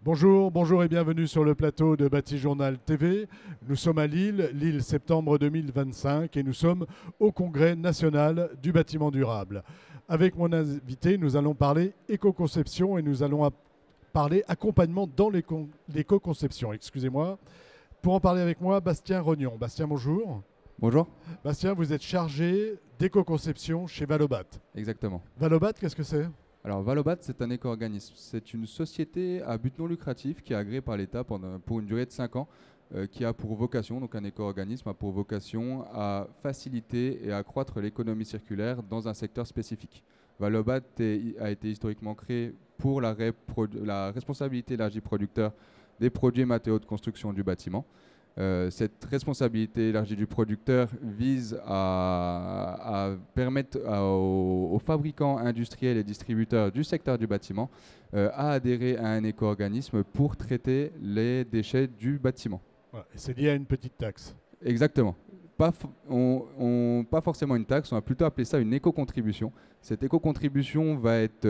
Bonjour, bonjour et bienvenue sur le plateau de Bâti-Journal TV. Nous sommes à Lille, septembre 2025 et nous sommes au Congrès national du bâtiment durable. Avec mon invité, nous allons parler éco-conception et nous allons parler accompagnement dans l'éco-conception. Excusez-moi. Pour en parler avec moi, Bastien Rognon. Bastien, bonjour. Bonjour. Bastien, vous êtes chargé d'éco-conception chez Valobat. Exactement. Valobat, qu'est-ce que c'est? Alors Valobat, c'est un éco-organisme. C'est une société à but non lucratif qui est agréée par l'État pour une durée de 5 ans, qui a pour vocation, donc un éco-organisme a pour vocation à faciliter et accroître l'économie circulaire dans un secteur spécifique. Valobat a été historiquement créé pour la responsabilité élargie producteur des produits et matériaux de construction du bâtiment. Cette responsabilité élargie du producteur vise à permettre aux fabricants industriels et distributeurs du secteur du bâtiment à adhérer à un éco-organisme pour traiter les déchets du bâtiment. Voilà. Et c'est lié à une petite taxe. Exactement. Pas forcément une taxe, on va plutôt appeler ça une éco-contribution. Cette éco-contribution va être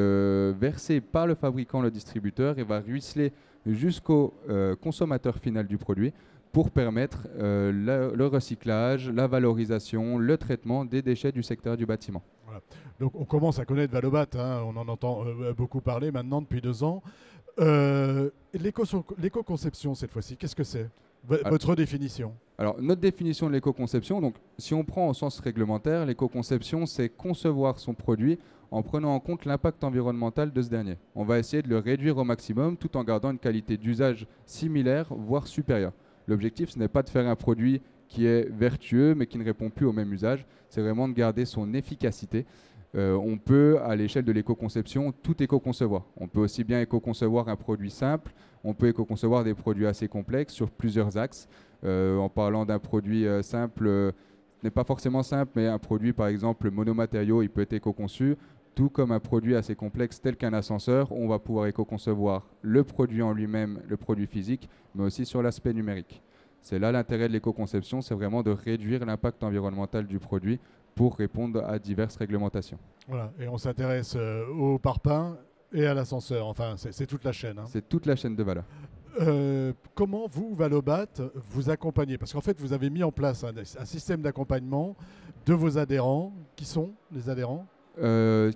versée par le fabricant, le distributeur, et va ruisseler jusqu'au consommateur final du produit pour permettre le recyclage, la valorisation, le traitement des déchets du secteur du bâtiment. Voilà. Donc on commence à connaître Valobat, hein, on en entend beaucoup parler maintenant depuis 2 ans. L'éco-conception cette fois-ci, qu'est-ce que c'est? Votre définition? Alors notre définition de l'éco-conception, donc si on prend au sens réglementaire, l'éco-conception c'est concevoir son produit en prenant en compte l'impact environnemental de ce dernier. On va essayer de le réduire au maximum tout en gardant une qualité d'usage similaire, voire supérieure. L'objectif, ce n'est pas de faire un produit qui est vertueux mais qui ne répond plus au même usage, c'est vraiment de garder son efficacité. On peut, à l'échelle de l'éco-conception, tout éco-concevoir. On peut aussi bien éco-concevoir un produit simple, on peut éco-concevoir des produits assez complexes sur plusieurs axes. En parlant d'un produit simple, ce n'est pas forcément simple, mais un produit par exemple monomatériaux, il peut être éco-conçu. Tout comme un produit assez complexe tel qu'un ascenseur, on va pouvoir éco-concevoir le produit en lui-même, le produit physique, mais aussi sur l'aspect numérique. C'est là l'intérêt de l'éco-conception, c'est vraiment de réduire l'impact environnemental du produit pour répondre à diverses réglementations. Voilà, et on s'intéresse au parpaing et à l'ascenseur, enfin c'est toute la chaîne. Hein. C'est toute la chaîne de valeur. Comment vous, Valobat, vous accompagnez? Parce qu'en fait, vous avez mis en place un système d'accompagnement de vos adhérents. Qui sont les adhérents?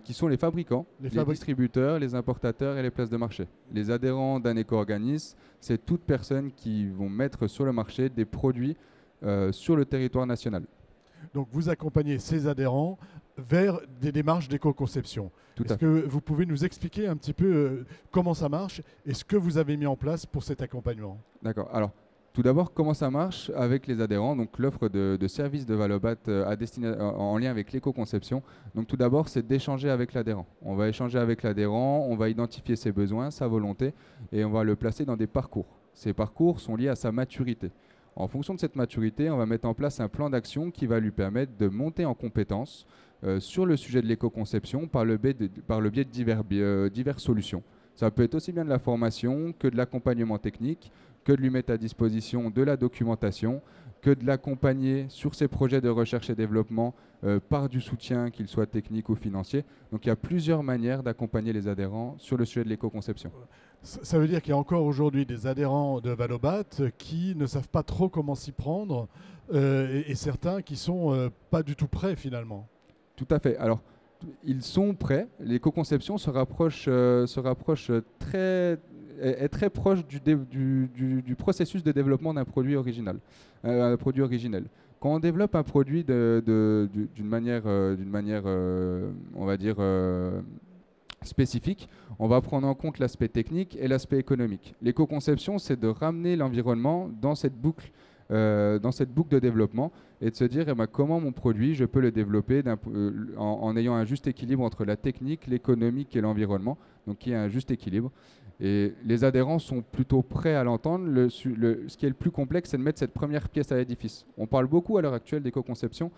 Qui sont les fabricants, les distributeurs, les importateurs et les places de marché. Les adhérents d'un éco-organisme, c'est toute personne qui vont mettre sur le marché des produits sur le territoire national. Donc vous accompagnez ces adhérents vers des démarches d'éco-conception. Est-ce que vous pouvez nous expliquer un petit peu comment ça marche et ce que vous avez mis en place pour cet accompagnement? D'accord. Alors, tout d'abord, comment ça marche avec les adhérents? Donc, l'offre de services de Valobat en lien avec l'éco-conception. Donc, tout d'abord, c'est d'échanger avec l'adhérent. On va échanger avec l'adhérent, on va identifier ses besoins, sa volonté, et on va le placer dans des parcours. Ces parcours sont liés à sa maturité. En fonction de cette maturité, on va mettre en place un plan d'action qui va lui permettre de monter en compétences sur le sujet de l'éco-conception par le biais de diverses solutions. Ça peut être aussi bien de la formation que de l'accompagnement technique, que de lui mettre à disposition de la documentation, que de l'accompagner sur ses projets de recherche et développement par du soutien, qu'il soit technique ou financier. Donc il y a plusieurs manières d'accompagner les adhérents sur le sujet de l'éco-conception. Ça veut dire qu'il y a encore aujourd'hui des adhérents de Valobat qui ne savent pas trop comment s'y prendre et certains qui sont pas du tout prêts finalement. Tout à fait. Alors, ils sont prêts. L'éco-conception est très proche du processus de développement d'un produit original, un produit originel. Quand on développe un produit d'une manière, on va dire, spécifique, on va prendre en compte l'aspect technique et l'aspect économique. L'éco-conception, c'est de ramener l'environnement dans cette boucle de développement et de se dire comment mon produit, je peux le développer en ayant un juste équilibre entre la technique, l'économique et l'environnement, donc qui est un juste équilibre. Et les adhérents sont plutôt prêts à l'entendre. Ce qui est le plus complexe, c'est de mettre cette première pièce à l'édifice. On parle beaucoup à l'heure actuelle d'éco-conception,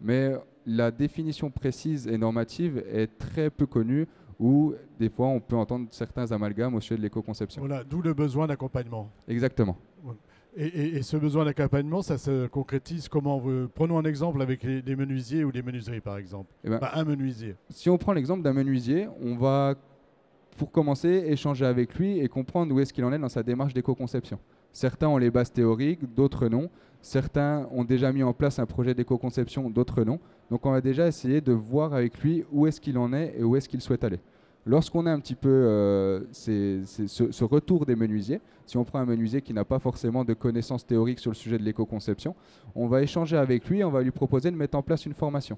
mais la définition précise et normative est très peu connue, où des fois on peut entendre certains amalgames au sujet de l'éco-conception. Voilà, d'où le besoin d'accompagnement. Exactement. Et ce besoin d'accompagnement, ça se concrétise comment? Prenons un exemple avec les menuisiers ou les menuiseries, par exemple. Un menuisier. Si on prend l'exemple d'un menuisier, on va pour commencer, échanger avec lui et comprendre où est-ce qu'il en est dans sa démarche d'éco-conception. Certains ont les bases théoriques, d'autres non. Certains ont déjà mis en place un projet d'éco-conception, d'autres non. Donc on va déjà essayer de voir avec lui où est-ce qu'il en est et où est-ce qu'il souhaite aller. Lorsqu'on a un petit peu ce retour des menuisiers, si on prend un menuisier qui n'a pas forcément de connaissances théoriques sur le sujet de l'éco-conception, on va échanger avec lui, on va lui proposer de mettre en place une formation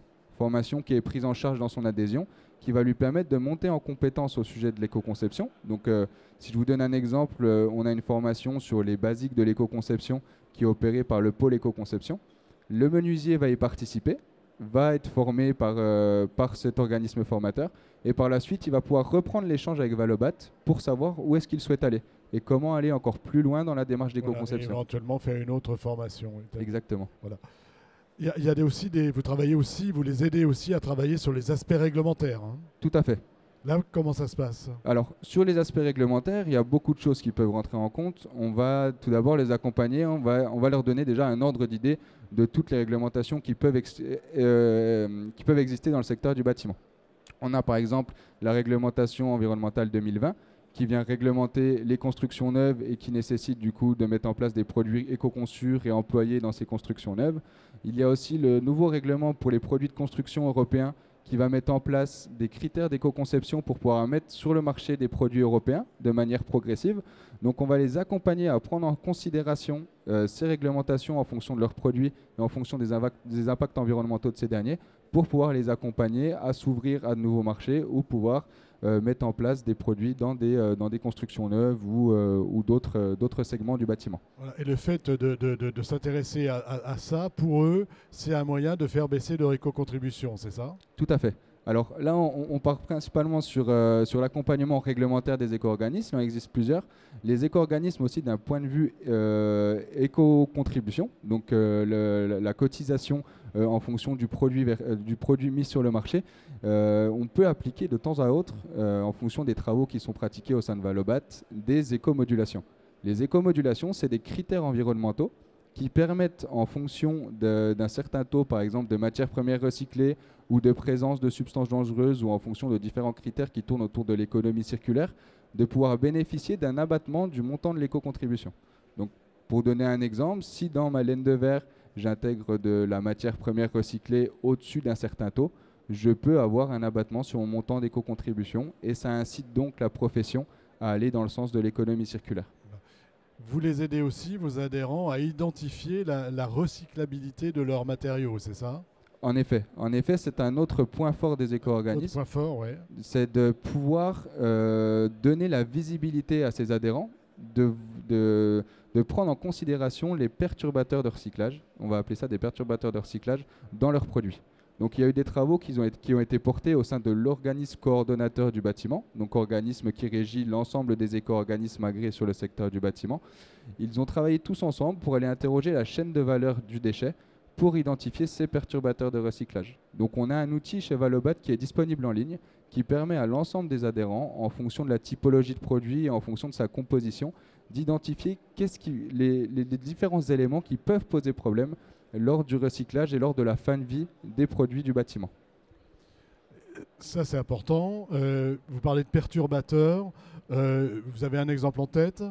qui est prise en charge dans son adhésion, qui va lui permettre de monter en compétence au sujet de l'éco-conception. Donc si je vous donne un exemple, on a une formation sur les basiques de l'éco-conception qui est opérée par le pôle éco-conception. Le menuisier va y participer, va être formé par cet organisme formateur, et par la suite, il va pouvoir reprendre l'échange avec Valobat pour savoir où est-ce qu'il souhaite aller et comment aller encore plus loin dans la démarche d'éco-conception. Voilà, éventuellement faire une autre formation. Exactement. Voilà. Il y a aussi vous travaillez aussi, vous les aidez aussi à travailler sur les aspects réglementaires. Hein. Tout à fait. Là, comment ça se passe? Alors, sur les aspects réglementaires, il y a beaucoup de choses qui peuvent rentrer en compte. On va tout d'abord les accompagner, on va leur donner déjà un ordre d'idée de toutes les réglementations qui peuvent exister dans le secteur du bâtiment. On a par exemple la réglementation environnementale 2020 qui vient réglementer les constructions neuves et qui nécessite du coup de mettre en place des produits éco-conçus et employés dans ces constructions neuves. Il y a aussi le nouveau règlement pour les produits de construction européens qui va mettre en place des critères d'éco-conception pour pouvoir mettre sur le marché des produits européens de manière progressive. Donc on va les accompagner à prendre en considération ces réglementations en fonction de leurs produits et en fonction des impacts environnementaux de ces derniers pour pouvoir les accompagner à s'ouvrir à de nouveaux marchés ou pouvoir mettre en place des produits dans des constructions neuves ou d'autres segments du bâtiment. Voilà. Et le fait de s'intéresser à ça, pour eux, c'est un moyen de faire baisser leur éco-contribution, c'est ça? Tout à fait. Alors là, on part principalement sur l'accompagnement réglementaire des éco-organismes. Il existe plusieurs. Les éco-organismes aussi d'un point de vue éco-contribution, donc la cotisation en fonction du produit mis sur le marché, on peut appliquer de temps à autre, en fonction des travaux qui sont pratiqués au sein de Valobat, des éco-modulations. Les éco-modulations, c'est des critères environnementaux qui permettent, en fonction d'un certain taux, par exemple, de matières premières recyclées ou de présence de substances dangereuses ou en fonction de différents critères qui tournent autour de l'économie circulaire, de pouvoir bénéficier d'un abattement du montant de l'éco-contribution. Donc, pour donner un exemple, si dans ma laine de verre, j'intègre de la matière première recyclée au-dessus d'un certain taux, je peux avoir un abattement sur mon montant d'éco-contribution et ça incite donc la profession à aller dans le sens de l'économie circulaire. Vous les aidez aussi, vos adhérents, à identifier la recyclabilité de leurs matériaux, c'est ça? En effet, c'est un autre point fort des éco-organismes. Point fort, ouais. C'est de pouvoir donner la visibilité à ses adhérents, de prendre en considération les perturbateurs de recyclage, on va appeler ça des perturbateurs de recyclage, dans leurs produits. Donc il y a eu des travaux qui ont été portés au sein de l'organisme coordonnateur du bâtiment, donc organisme qui régit l'ensemble des éco-organismes agréés sur le secteur du bâtiment. Ils ont travaillé tous ensemble pour aller interroger la chaîne de valeur du déchet pour identifier ces perturbateurs de recyclage. Donc on a un outil chez Valobat qui est disponible en ligne, qui permet à l'ensemble des adhérents, en fonction de la typologie de produit et en fonction de sa composition, d'identifier les différents éléments qui peuvent poser problème lors du recyclage et lors de la fin de vie des produits du bâtiment. Ça, c'est important. Vous parlez de perturbateurs. Vous avez un exemple en tête?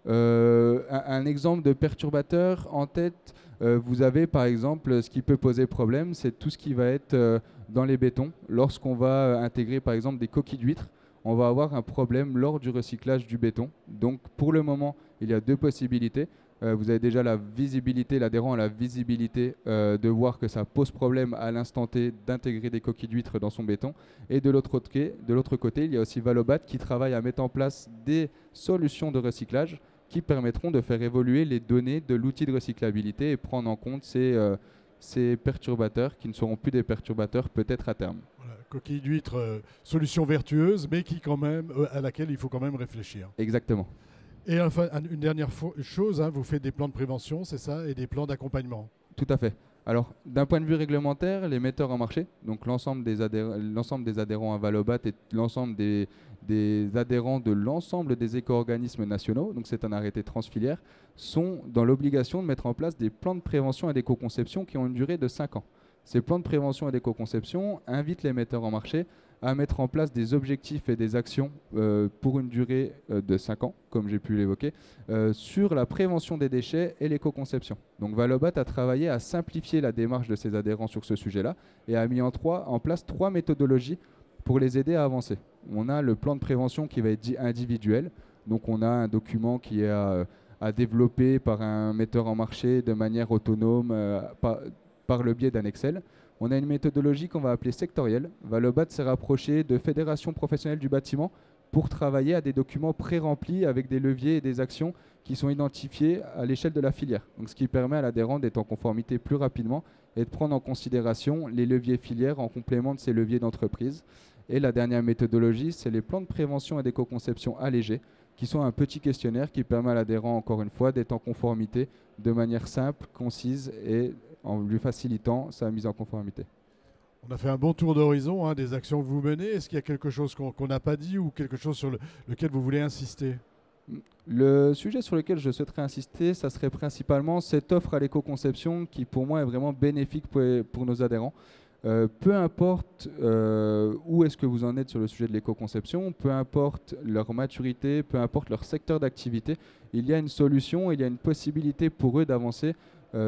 Un exemple de perturbateur en tête, vous avez par exemple ce qui peut poser problème, c'est tout ce qui va être dans les bétons. Lorsqu'on va intégrer par exemple des coquilles d'huîtres, on va avoir un problème lors du recyclage du béton. Donc pour le moment, il y a deux possibilités. Vous avez déjà la visibilité, l'adhérent a la visibilité de voir que ça pose problème à l'instant T d'intégrer des coquilles d'huîtres dans son béton. Et de l'autre côté, il y a aussi Valobat qui travaille à mettre en place des solutions de recyclage qui permettront de faire évoluer les données de l'outil de recyclabilité et prendre en compte ces perturbateurs qui ne seront plus des perturbateurs peut-être à terme. Voilà, coquille d'huître, solution vertueuse, mais qui quand même, à laquelle il faut quand même réfléchir. Exactement. Et enfin, une dernière chose, hein, vous faites des plans de prévention, c'est ça, et des plans d'accompagnement. Tout à fait. Alors, d'un point de vue réglementaire, les metteurs en marché, donc l'ensemble des adhérents à Valobat et l'ensemble des adhérents de l'ensemble des éco-organismes nationaux, donc c'est un arrêté transfilière, sont dans l'obligation de mettre en place des plans de prévention et d'éco-conception qui ont une durée de 5 ans. Ces plans de prévention et d'éco-conception invitent les metteurs en marché à mettre en place des objectifs et des actions pour une durée de 5 ans, comme j'ai pu l'évoquer, sur la prévention des déchets et l'éco-conception. Donc Valobat a travaillé à simplifier la démarche de ses adhérents sur ce sujet-là et a mis en place 3 méthodologies pour les aider à avancer. On a le plan de prévention qui va être dit individuel, donc on a un document qui est à développer par un metteur en marché de manière autonome par le biais d'un Excel. On a une méthodologie qu'on va appeler sectorielle. Valobat s'est rapproché de fédérations professionnelles du bâtiment pour travailler à des documents pré-remplis avec des leviers et des actions qui sont identifiés à l'échelle de la filière. Donc, ce qui permet à l'adhérent d'être en conformité plus rapidement et de prendre en considération les leviers filières en complément de ces leviers d'entreprise. Et la dernière méthodologie, c'est les plans de prévention et d'éco-conception allégés, qui sont un petit questionnaire qui permet à l'adhérent, encore une fois, d'être en conformité de manière simple, concise et en lui facilitant sa mise en conformité. On a fait un bon tour d'horizon des actions que vous menez. Est-ce qu'il y a quelque chose qu'on n'a pas dit ou quelque chose sur lequel vous voulez insister? Le sujet sur lequel je souhaiterais insister, ça serait principalement cette offre à l'éco-conception qui, pour moi, est vraiment bénéfique pour nos adhérents. Peu importe où est-ce que vous en êtes sur le sujet de l'éco-conception, peu importe leur maturité, peu importe leur secteur d'activité, il y a une solution, il y a une possibilité pour eux d'avancer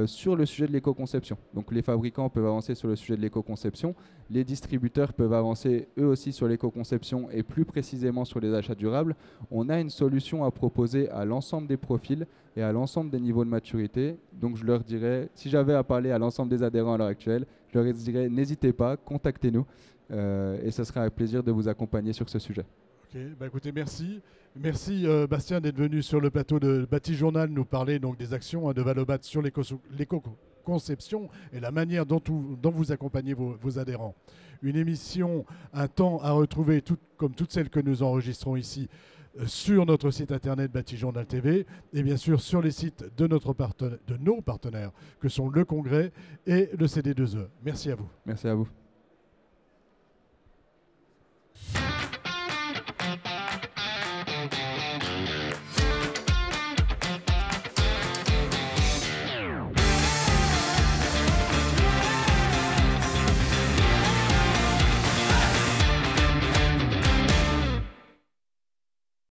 sur le sujet de l'éco-conception. Donc les fabricants peuvent avancer sur le sujet de l'éco-conception, les distributeurs peuvent avancer eux aussi sur l'éco-conception et plus précisément sur les achats durables. On a une solution à proposer à l'ensemble des profils et à l'ensemble des niveaux de maturité. Donc je leur dirais, si j'avais à parler à l'ensemble des adhérents à l'heure actuelle, je leur dirais n'hésitez pas, contactez-nous et ce sera un plaisir de vous accompagner sur ce sujet. Ok, écoutez, merci. Merci Bastien d'être venu sur le plateau de Bâti Journal nous parler donc des actions de Valobat sur l'éco-conception et la manière dont vous accompagnez vos adhérents. Une émission, un temps à retrouver, comme toutes celles que nous enregistrons ici, sur notre site internet Bâti Journal TV et bien sûr sur les sites de nos partenaires que sont le Congrès et le CD2E. Merci à vous. Merci à vous.